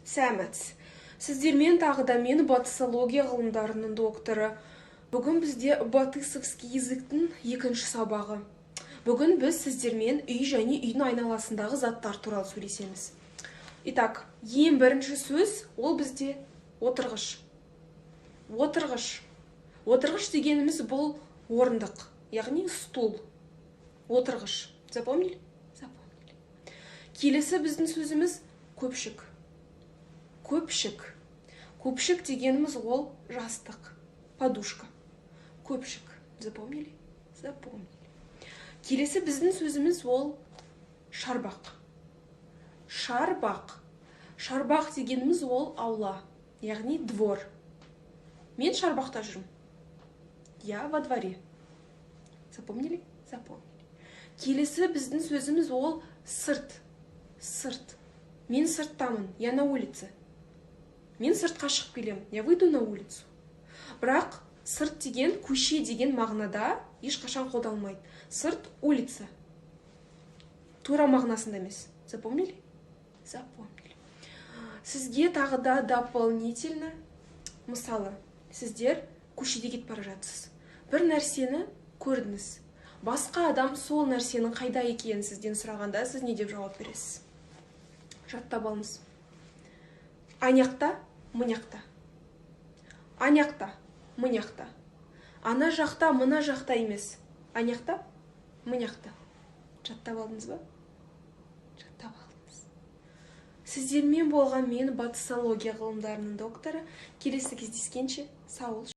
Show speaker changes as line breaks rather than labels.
Сәмәт. Сіздермен тағы да мен батысология ғылымдарының докторы. Бүгін бізде батысовский языктың екінші сабағы. Бүгін біз сіздермен үй және үйдің айналасындағы заттар туралы сөйлесеміз. Итак, ең бірінші сөз ол бізде отырғыш. Отырғыш. Отырғыш дегеніміз бұл орындық, яғни стул. Отырғыш. Запомнили? Запомнили. Келесі біздің сөзіміз көпшік. Көпшік. Көпшік дегеніміз ол жастық, подушка. Көпшік. Запомнили? Запомнили. Келесі біздің сөзіміз ол шарбақ. Шарбақ. Шарбақ дегеніміз ол аула, яғни двор. Мен шарбақта жүрмін. Я во дворе. Запомнили? Запомнили. Келесі біздің сөзіміз ол сырт. Сырт. Мен сырттамын. Я на улице. Мен сыртқа шығып келем. Я выйду на улицу. Бірақ сырт деген, көше деген мағынада ешқашан қолданылмайды. Сырт улица. Тура мағынасында емес. Запомнили? Запомнили. Сізге тағы да дополнительно, мысалы, сіздер көшеде кетіп бара жатсыз. Бір нәрсені көрдіңіз. Басқа адам сол нәрсенің қайда екенін сізден сұрағанда, сіз не деп жауап бересіз? Жаттап алыңыз. Аняқта, мыняқта. Аняқта, мыняқта. Ана жақта, мына жақта емес. Аняқта, мыняқта. Жаттап алдыңыз ба? Жаттап алдыңыз. Сіздермен болған мен батысология ғылымдарының докторы. Келесі кездескенше сау бол.